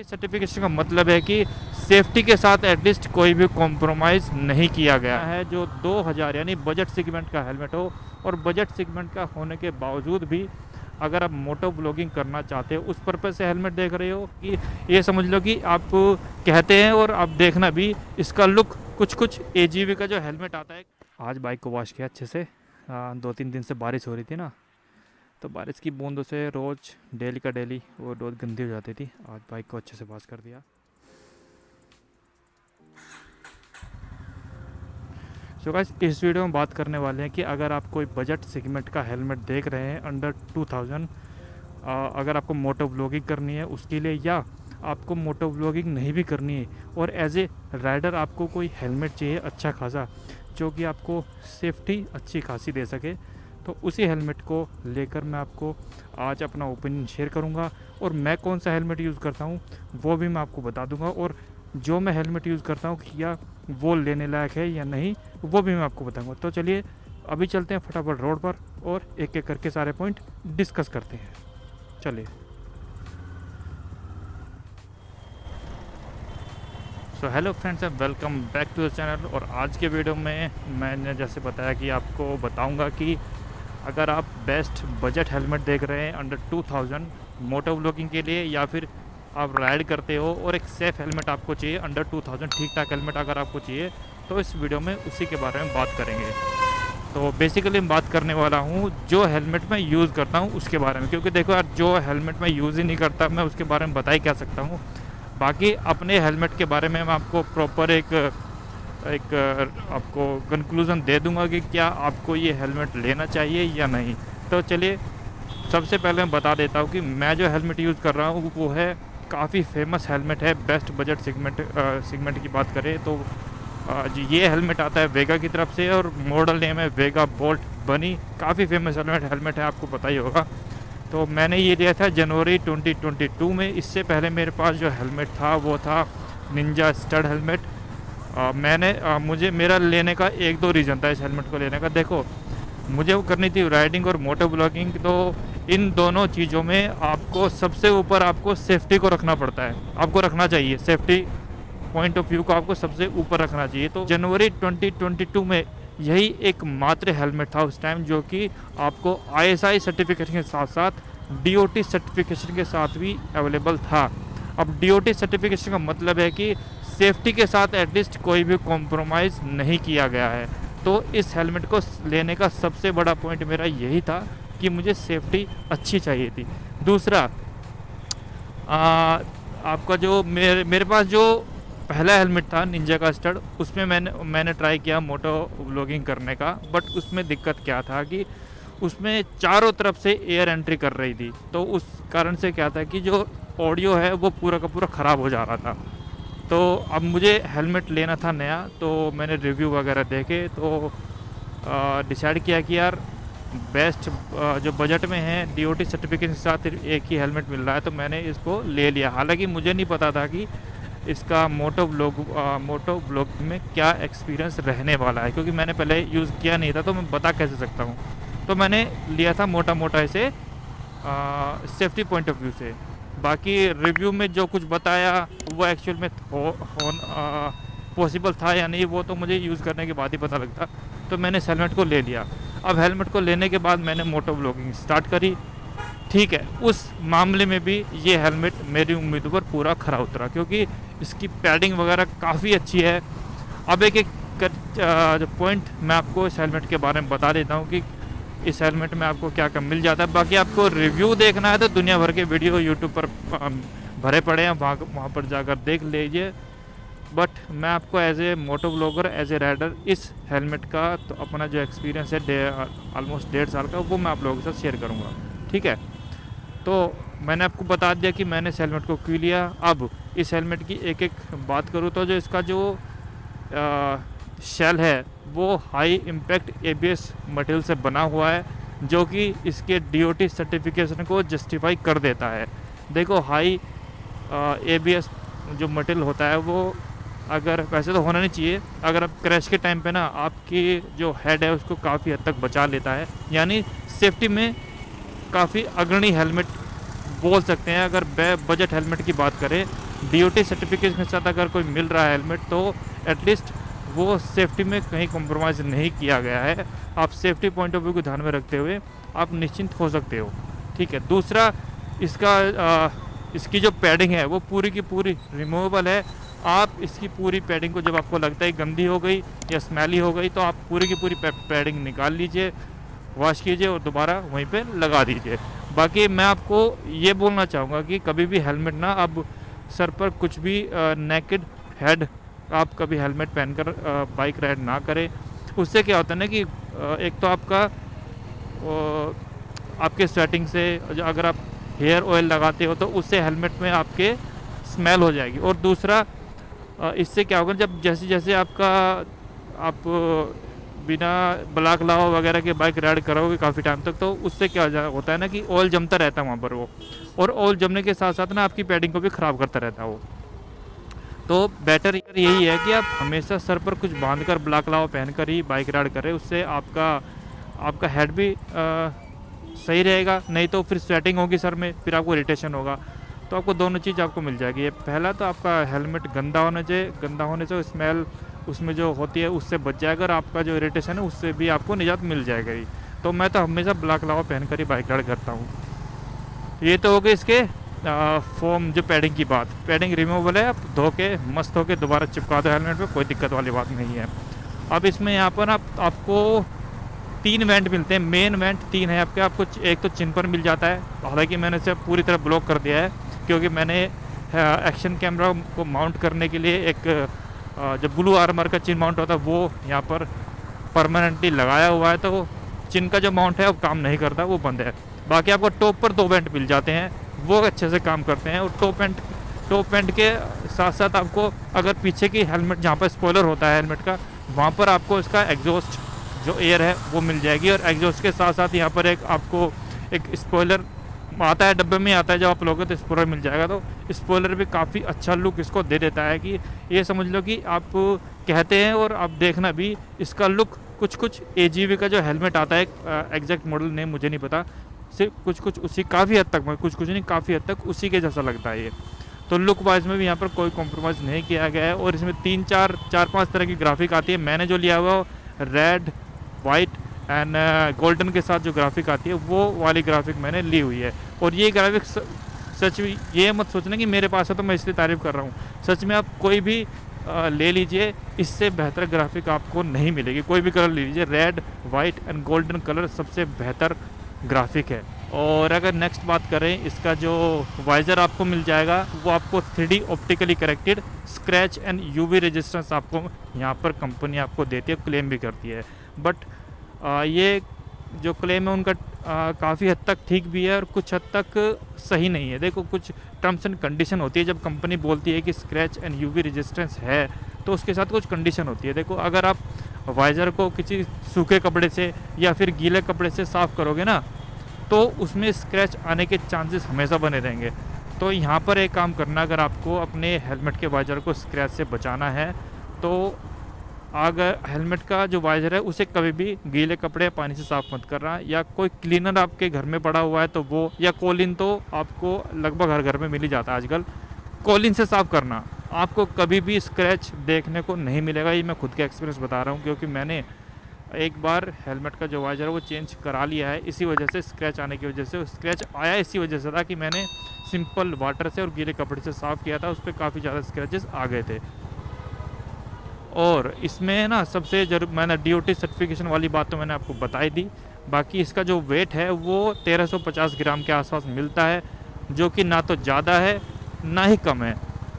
Certification का मतलब है कि सेफ्टी के साथ एटलीस्ट कोई भी कॉम्प्रोमाइज़ नहीं किया गया है। जो 2000 यानी बजट सेगमेंट का हेलमेट हो, और बजट सेगमेंट का होने के बावजूद भी अगर आप मोटो ब्लॉगिंग करना चाहते हो, उस पर्पज़ से हेलमेट देख रहे हो, कि ये समझ लो कि आप कहते हैं और आप देखना भी, इसका लुक कुछ एजीवी का जो हेलमेट आता है। आज बाइक को वॉश किया अच्छे से। 2-3 दिन से बारिश हो रही थी ना, तो बारिश की बूंदों से रोज़ डेली का डेली वो रोज़ गंदी हो जाती थी। आज बाइक को अच्छे से वॉश कर दिया। सो गाइस, इस वीडियो में बात करने वाले हैं कि अगर आप कोई बजट सेगमेंट का हेलमेट देख रहे हैं अंडर 2000, अगर आपको मोटो ब्लॉगिंग करनी है उसके लिए, या आपको मोटो ब्लॉगिंग नहीं भी करनी है और एज ए राइडर आपको कोई हेलमेट चाहिए अच्छा खासा, जो कि आपको सेफ्टी अच्छी खासी दे सके, तो उसी हेलमेट को लेकर मैं आपको आज अपना ओपिनियन शेयर करूंगा। और मैं कौन सा हेलमेट यूज़ करता हूं वो भी मैं आपको बता दूंगा, और जो मैं हेलमेट यूज़ करता हूं क्या वो लेने लायक है या नहीं वो भी मैं आपको बताऊंगा। तो चलिए अभी चलते हैं फटाफट रोड पर और एक एक करके सारे पॉइंट डिस्कस करते हैं। चलिए। So hello friends and welcome back to the channel. और आज के वीडियो में मैंने जैसे बताया कि आपको बताऊंगा कि अगर आप बेस्ट बजट हेलमेट देख रहे हैं अंडर 2000 मोटो ब्लॉगिंग के लिए, या फिर आप राइड करते हो और एक सेफ़ हेलमेट आपको चाहिए अंडर 2000, ठीक ठाक हेलमेट अगर आपको चाहिए, तो इस वीडियो में उसी के बारे में बात करेंगे। तो बेसिकली मैं बात करने वाला हूँ जो हेलमेट मैं यूज़ करता हूँ उसके बारे में, क्योंकि देखो यार, जो हेलमेट मैं यूज़ ही नहीं करता मैं उसके बारे में बता ही क्या सकता हूँ। बाकी अपने हेलमेट के बारे में मैं आपको प्रॉपर एक आपको कंक्लूज़न दे दूंगा कि क्या आपको ये हेलमेट लेना चाहिए या नहीं। तो चलिए सबसे पहले मैं बता देता हूँ कि मैं जो हेलमेट यूज़ कर रहा हूँ वो है काफ़ी फेमस हेलमेट है। बेस्ट बजट सेगमेंट की बात करें तो जी ये हेलमेट आता है वेगा की तरफ से, और मॉडल नेम है वेगा बोल्ट बनी। काफ़ी फेमस हेलमेट है, आपको पता ही होगा। तो मैंने ये लिया था जनवरी 2022 में। इससे पहले मेरे पास जो हेलमेट था वो था निंजा स्टड हेलमेट। मुझे मेरा लेने का 1-2 रीज़न था इस हेलमेट को लेने का। देखो, मुझे वो करनी थी राइडिंग और मोटो ब्लॉगिंग, तो इन दोनों चीज़ों में आपको सबसे ऊपर आपको सेफ्टी को रखना पड़ता है, आपको रखना चाहिए। सेफ्टी पॉइंट ऑफ व्यू को आपको सबसे ऊपर रखना चाहिए। तो जनवरी 2022 में यही एक मात्र हेलमेट था उस टाइम, जो कि आपको ISI सर्टिफिकेशन के साथ साथ DOT सर्टिफिकेशन के साथ भी अवेलेबल था। अब DOT सर्टिफिकेशन का मतलब है कि सेफ्टी के साथ एटलीस्ट कोई भी कॉम्प्रोमाइज़ नहीं किया गया है। तो इस हेलमेट को लेने का सबसे बड़ा पॉइंट मेरा यही था कि मुझे सेफ्टी अच्छी चाहिए थी। दूसरा, आपका जो मेरे पास जो पहला हेलमेट था निंजा का स्टड, उसमें मैंने ट्राई किया मोटो व्लॉगिंग करने का, बट उसमें दिक्कत क्या था कि उसमें चारों तरफ से एयर एंट्री कर रही थी। तो उस कारण से क्या था कि जो ऑडियो है वो पूरा का पूरा ख़राब हो जा रहा था। तो अब मुझे हेलमेट लेना था नया, तो मैंने रिव्यू वगैरह देखे तो डिसाइड किया कि यार बेस्ट जो बजट में है DOT सर्टिफिकेशन के साथ एक ही हेलमेट मिल रहा है, तो मैंने इसको ले लिया। हालांकि मुझे नहीं पता था कि इसका मोटो ब्लॉग में क्या एक्सपीरियंस रहने वाला है, क्योंकि मैंने पहले यूज़ किया नहीं था, तो मैं बता कैसे सकता हूँ। तो मैंने लिया था मोटा इसे सेफ्टी पॉइंट ऑफ व्यू से। बाकी रिव्यू में जो कुछ बताया वो एक्चुअल में पॉसिबल था या नहीं, वो तो मुझे यूज़ करने के बाद ही पता लगता। तो मैंने इस हेलमेट को ले लिया। अब हेलमेट को लेने के बाद मैंने मोटो ब्लॉगिंग स्टार्ट करी। ठीक है, उस मामले में भी ये हेलमेट मेरी उम्मीदों पर पूरा खरा उतरा, क्योंकि इसकी पैडिंग वगैरह काफ़ी अच्छी है। अब एक जो पॉइंट मैं आपको इस हेलमेट के बारे में बता देता हूँ कि इस हेलमेट में आपको क्या क्या मिल जाता है। बाकी आपको रिव्यू देखना है तो दुनिया भर के वीडियो यूट्यूब पर भरे पड़े हैं, वहाँ पर जाकर देख लीजिए। बट मैं आपको as a moto blogger, as a rider, इस हेलमेट का तो अपना जो एक्सपीरियंस है ऑलमोस्ट 1.5 साल का, वो मैं आप लोगों के साथ शेयर करूँगा। ठीक है, तो मैंने आपको बता दिया कि मैंने इस हेलमेट को क्यों लिया। अब इस हेलमेट की एक एक बात करूँ तो जो इसका जो शेल है वो हाई इम्पैक्ट ABS मटेरियल से बना हुआ है, जो कि इसके DOT सर्टिफिकेशन को जस्टिफाई कर देता है। देखो, हाई ABS जो मटेरियल होता है वो अगर वैसे तो होना नहीं चाहिए, अगर आप क्रैश के टाइम पे ना आपकी जो हेड है उसको काफ़ी हद तक बचा लेता है, यानी सेफ्टी में काफ़ी अग्रणी हेलमेट बोल सकते हैं। अगर बजट हेलमेट की बात करें DOT सर्टिफिकेट के साथ अगर कोई मिल रहा है हेलमेट तो एटलीस्ट वो सेफ्टी में कहीं कॉम्प्रोमाइज़ नहीं किया गया है। आप सेफ्टी पॉइंट ऑफ व्यू को ध्यान में रखते हुए आप निश्चिंत हो सकते हो। ठीक है, दूसरा इसकी जो पैडिंग है वो पूरी की पूरी रिमूवेबल है। आप इसकी पूरी पैडिंग को जब आपको लगता है गंदी हो गई या स्मेली हो गई तो आप पूरी की पूरी पैडिंग निकाल लीजिए, वॉश कीजिए और दोबारा वहीं पे लगा दीजिए। बाकी मैं आपको ये बोलना चाहूँगा कि कभी भी हेलमेट ना अब सर पर कुछ भी नेकेड हेड आप कभी हेलमेट पहनकर बाइक राइड ना करें। उससे क्या होता है ना कि एक तो आपके स्वेटिंग से अगर आप हेयर ऑयल लगाते हो तो उससे हेलमेट में आपके स्मेल हो जाएगी, और दूसरा इससे क्या होगा जब जैसे जैसे आप बिना ब्लैक लाओ वगैरह के बाइक राइड करोगे काफ़ी टाइम तक तो उससे क्या होता है ना कि ऑयल जमता रहता है वहाँ पर वो, और ऑयल जमने के साथ साथ ना आपकी पैडिंग को भी ख़राब करता रहता है वो। तो बेटर यही है कि आप हमेशा सर पर कुछ बांध कर ब्लैक लाओ पहन कर ही बाइक राइड करें। उससे आपका हेड भी सही रहेगा, नहीं तो फिर स्वेटिंग होगी सर में, फिर आपको इरिटेशन होगा। तो आपको दोनों चीज़ आपको मिल जाएगी। ये पहला तो आपका हेलमेट गंदा होने से स्मेल उसमें जो होती है उससे बच जाएगा, और आपका जो इरिटेशन है उससे भी आपको निजात मिल जाएगा ही। तो मैं तो हमेशा ब्लैक लावा पहन कर ही बाइक राइड करता हूँ। ये तो हो गए इसके फोम जो पैडिंग की बात। पैडिंग रिमूवेबल है, आप धो के मस्त होके दोबारा चिपका दो हेलमेट पे, कोई दिक्कत वाली बात नहीं है। अब इसमें यहाँ पर आपको 3 वेंट मिलते हैं, मेन वेंट 3 है आपको एक तो चिन पर मिल जाता है, हालांकि मैंने इसे पूरी तरह ब्लॉक कर दिया है क्योंकि मैंने एक्शन कैमरा को माउंट करने के लिए एक जो ब्लू आर्मर का चिन माउंट होता है वो यहाँ पर परमानेंटली लगाया हुआ है, तो चिन का जो माउंट है वो काम नहीं करता, वो बंद है। बाकी आपको टॉप पर 2 वेंट मिल जाते हैं, वो अच्छे से काम करते हैं। और टॉप वेंट के साथ साथ आपको अगर पीछे की हेलमेट जहाँ पर स्पॉइलर होता है हेलमेट का, वहाँ पर आपको इसका एग्जॉस्ट जो एयर है वो मिल जाएगी। और एग्जॉस्ट के साथ साथ यहाँ पर आपको एक स्पॉइलर आता है, डब्बे में आता है, जब आप लोगे तो स्पॉइलर मिल जाएगा। तो स्पॉइलर भी काफ़ी अच्छा लुक इसको दे देता है कि ये समझ लो कि आप कहते हैं और आप देखना भी इसका लुक कुछ AGV का जो हेलमेट आता है, एग्जैक्ट मॉडल नेम मुझे नहीं पता, सिर्फ कुछ उसी काफ़ी हद तक, कुछ नहीं काफ़ी हद तक उसी के जैसा लगता है ये। तो लुक वाइज में भी यहाँ पर कोई कॉम्प्रोमाइज़ नहीं किया गया है। और इसमें 4-5 तरह की ग्राफिक आती है। मैंने जो लिया हुआ रेड, वाइट एंड गोल्डन के साथ जो ग्राफिक आती है वो वाली ग्राफिक मैंने ली हुई है। और ये ग्राफिक सच में ये मत सोचना कि मेरे पास है तो मैं इसलिए तारीफ़ कर रहा हूँ, सच में आप कोई भी ले लीजिए, इससे बेहतर ग्राफिक आपको नहीं मिलेगी। कोई भी कलर ले लीजिए, red, white and golden colour सबसे बेहतर ग्राफिक है। और अगर नेक्स्ट बात करें, इसका जो वाइज़र आपको मिल जाएगा वो आपको 3D optically corrected scratch and UV resistance आपको यहाँ पर कंपनी आपको देती है, क्लेम भी करती है। बट ये जो क्लेम है उनका काफ़ी हद तक ठीक भी है और कुछ हद तक सही नहीं है। देखो, कुछ टर्म्स एंड कंडीशन होती है। जब कंपनी बोलती है कि स्क्रैच एंड UV रेजिस्टेंस है तो उसके साथ कुछ कंडीशन होती है। देखो, अगर आप वाइज़र को किसी सूखे कपड़े से या फिर गीले कपड़े से साफ़ करोगे ना तो उसमें स्क्रैच आने के चांसेस हमेशा बने रहेंगे। तो यहाँ पर एक काम करना, अगर आपको अपने हेलमेट के वाइज़र को स्क्रैच से बचाना है तो अगर हेलमेट का जो वाइज़र है उसे कभी भी गीले कपड़े पानी से साफ़ मत करना, या कोई क्लीनर आपके घर में पड़ा हुआ है तो वो, या कोलिन तो आपको लगभग हर घर में मिल ही जाता है आजकल, कोलिन से साफ़ करना। आपको कभी भी स्क्रैच देखने को नहीं मिलेगा। ये मैं खुद का एक्सपीरियंस बता रहा हूँ क्योंकि मैंने एक बार हेलमेट का जो वाइज़र है वो चेंज करा लिया है इसी वजह से, स्क्रैच आने की वजह से। स्क्रैच आया इसी वजह से था कि मैंने सिंपल वाटर से और गीले कपड़े से साफ़ किया था, उस पर काफ़ी ज़्यादा स्क्रैचेस आ गए थे। और इसमें ना सबसे जरूर मैंने DOT सर्टिफिकेशन वाली बात तो मैंने आपको बताई दी। बाकी इसका जो वेट है वो 1350 ग्राम के आसपास मिलता है, जो कि ना तो ज़्यादा है ना ही कम है,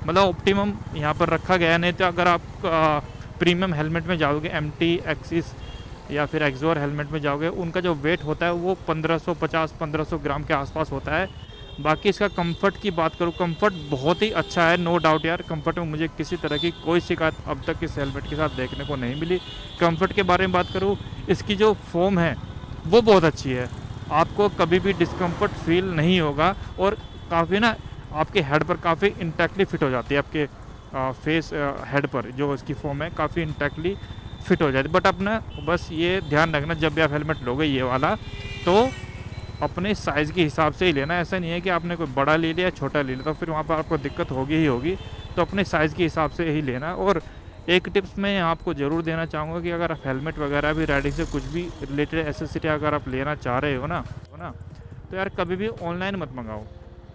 मतलब ऑप्टिमम यहाँ पर रखा गया है। नहीं तो अगर आप प्रीमियम हेलमेट में जाओगे, MT, एक्सिस या फिर एक्सोर हेलमेट में जाओगे, उनका जो वेट होता है वो 1550-1500 ग्राम के आसपास होता है। बाकी इसका कंफर्ट की बात करूँ, कंफर्ट बहुत ही अच्छा है, नो डाउट यार। कंफर्ट में मुझे किसी तरह की कोई शिकायत अब तक इस हेलमेट के साथ देखने को नहीं मिली। कंफर्ट के बारे में बात करूँ, इसकी जो फोम है वो बहुत अच्छी है, आपको कभी भी डिस्कम्फर्ट फील नहीं होगा। और काफ़ी ना आपके हेड पर काफ़ी इंटैक्टली फिट हो जाती है, आपके फेस हेड पर जो इसकी फोम है काफ़ी इंटैक्टली फिट हो जाती है। बट अपना बस ये ध्यान रखना, जब भी आप हेलमेट लोगे ये वाला, तो अपने साइज़ के हिसाब से ही लेना है। ऐसा नहीं है कि आपने कोई बड़ा ले लिया छोटा ले लिया तो फिर वहाँ पर आपको दिक्कत होगी ही होगी। तो अपने साइज़ के हिसाब से ही लेना। और एक टिप्स मैं आपको ज़रूर देना चाहूँगा कि अगर आप हेलमेट वगैरह भी राइडिंग से कुछ भी रिलेटेड एसेसरी अगर आप लेना चाह रहे हो ना तो यार कभी भी ऑनलाइन मत मंगाओ।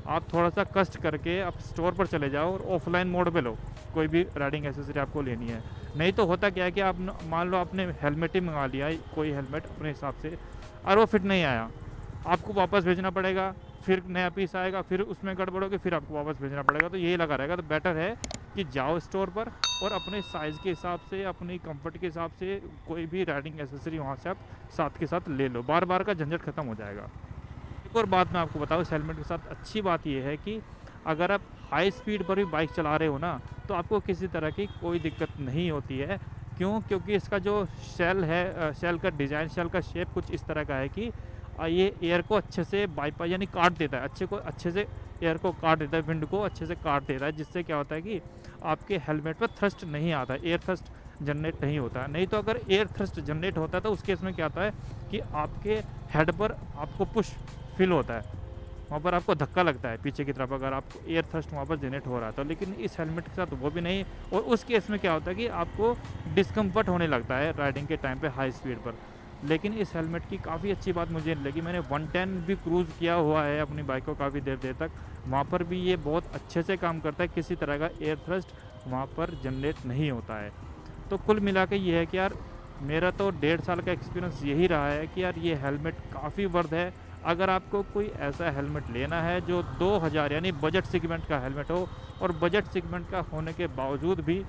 आप थोड़ा सा कष्ट करके आप स्टोर पर चले जाओ और ऑफलाइन मोड पे लो कोई भी राइडिंग एसेसरी आपको लेनी है। नहीं तो होता क्या है कि आप मान लो आपने हेलमेट ही मंगा लिया, कोई हेलमेट अपने हिसाब से, और वो फिट नहीं आया, आपको वापस भेजना पड़ेगा, फिर नया पीस आएगा, फिर उसमें गड़बड़ होगी, फिर आपको वापस भेजना पड़ेगा। तो यही लगा रहेगा। तो बेटर है कि जाओ स्टोर पर और अपने साइज़ के हिसाब से, अपनी कंफर्ट के हिसाब से कोई भी राइडिंग एसेसरी वहाँ से आप साथ के साथ ले लो। बार बार का झंझट ख़त्म हो जाएगा। एक और बात मैं आपको बताऊँ इस हेलमेट के साथ, अच्छी बात यह है कि अगर आप हाई स्पीड पर भी बाइक चला रहे हो ना तो आपको किसी तरह की कोई दिक्कत नहीं होती है। क्यों? क्योंकि इसका जो शेल है, शेल का डिज़ाइन, शेल का शेप कुछ इस तरह का है कि ये एयर को अच्छे से बाईपास यानी काट देता है, अच्छे से एयर को काट देता है, विंड को अच्छे से काट देता है, जिससे क्या होता है कि आपके हेलमेट पर थ्रस्ट नहीं आता है, एयर थ्रस्ट जनरेट नहीं होता है। नहीं तो अगर एयर थ्रस्ट जनरेट होता है तो उस केस में क्या होता है कि आपके हेड पर आपको पुश फील होता है, वहाँ पर आपको धक्का लगता है पीछे की तरफ अगर आपको एयर थ्रस्ट वहाँ पर जनरेट हो रहा है तो। लेकिन इस हेलमेट के साथ वो भी नहीं, और उस केस में क्या होता है कि आपको डिस्कम्फर्ट होने लगता है राइडिंग के टाइम पे हाई स्पीड पर। लेकिन इस हेलमेट की काफ़ी अच्छी बात मुझे लगी, मैंने 110 भी क्रूज़ किया हुआ है अपनी बाइक को काफ़ी देर तक, वहाँ पर भी ये बहुत अच्छे से काम करता है, किसी तरह का एयर थ्रस्ट वहाँ पर जनरेट नहीं होता है। तो कुल मिला के ये है कि यार मेरा तो 1.5 साल का एक्सपीरियंस यही रहा है कि यार ये हेलमेट काफ़ी वर्थ है। अगर आपको कोई ऐसा हेलमेट लेना है जो 2000 यानी बजट सेगमेंट का हेलमेट हो, और बजट सेगमेंट का होने के बावजूद भी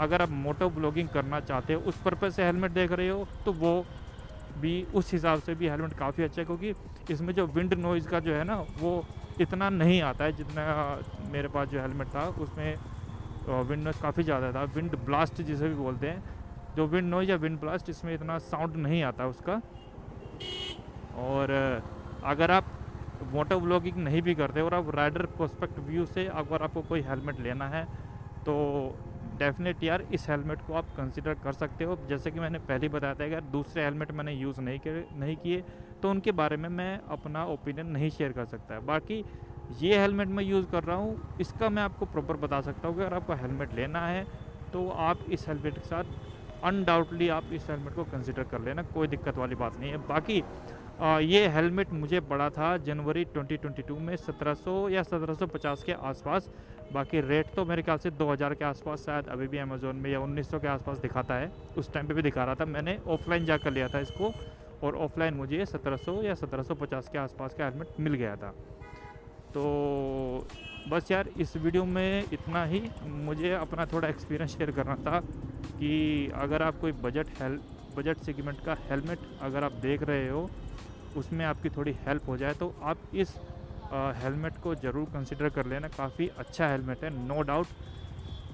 अगर आप मोटो ब्लॉगिंग करना चाहते हो, उस पर्पज़ से हेलमेट देख रहे हो, तो वो भी उस हिसाब से भी हेलमेट काफ़ी अच्छा है। क्योंकि इसमें जो विंड नॉइज़ का जो है ना वो इतना नहीं आता है जितना मेरे पास जो हेलमेट था उसमें विंड नॉइज़ काफ़ी ज़्यादा था। विंड ब्लास्ट जिसे भी बोलते हैं, जो विंड नॉइज़ या विंड ब्लास्ट, इसमें इतना साउंड नहीं आता उसका। और अगर आप मोटो ब्लॉगिंग नहीं भी करते और आप राइडर पर्सपेक्ट व्यू से अगर आपको कोई हेलमेट लेना है तो डेफिनेट यार इस हेलमेट को आप कंसिडर कर सकते हो। जैसे कि मैंने पहले बताया था, अगर दूसरे हेलमेट मैंने यूज़ नहीं किए तो उनके बारे में मैं अपना ओपिनियन नहीं शेयर कर सकता। बाकी ये हेलमेट मैं यूज़ कर रहा हूँ, इसका मैं आपको प्रॉपर बता सकता हूँ कि अगर आपको हेलमेट लेना है तो आप इस हेलमेट के साथ अनडाउटली आप इस हेलमेट को कंसिडर कर लेना, कोई दिक्कत वाली बात नहीं है। बाकी ये हेलमेट मुझे पड़ा था जनवरी 2022 में 1700 या 1750 के आसपास। बाकी रेट तो मेरे ख्याल से 2000 के आसपास शायद अभी भी अमेज़ोन में, या 1900 के आसपास दिखाता है, उस टाइम पे भी दिखा रहा था। मैंने ऑफलाइन जाकर लिया था इसको और ऑफलाइन मुझे 1700 या 1750 के आसपास का हेलमेट मिल गया था। तो बस यार इस वीडियो में इतना ही, मुझे अपना थोड़ा एक्सपीरियंस शेयर करना था कि अगर आप कोई बजट सेगमेंट का हेलमेट अगर आप देख रहे हो, उसमें आपकी थोड़ी हेल्प हो जाए तो आप इस हेलमेट को ज़रूर कंसिडर कर लेना। काफ़ी अच्छा हेलमेट है, नो डाउट।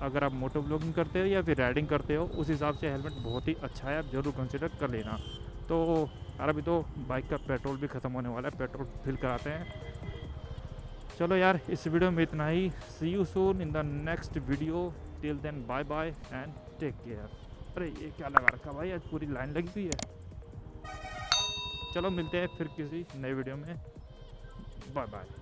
अगर आप मोटो ब्लॉगिंग करते हो या फिर राइडिंग करते हो, उस हिसाब से हेलमेट बहुत ही अच्छा है, आप ज़रूर कंसिडर कर लेना। तो यार अभी तो बाइक का पेट्रोल भी ख़त्म होने वाला है, पेट्रोल फिल कराते हैं। चलो यार इस वीडियो में इतना ही। See you soon in the next video. Till then bye bye and take care. अरे ये क्या लगा रखा भाई, आज पूरी लाइन लगी हुई है। चलो मिलते हैं फिर किसी नए वीडियो में। Bye bye.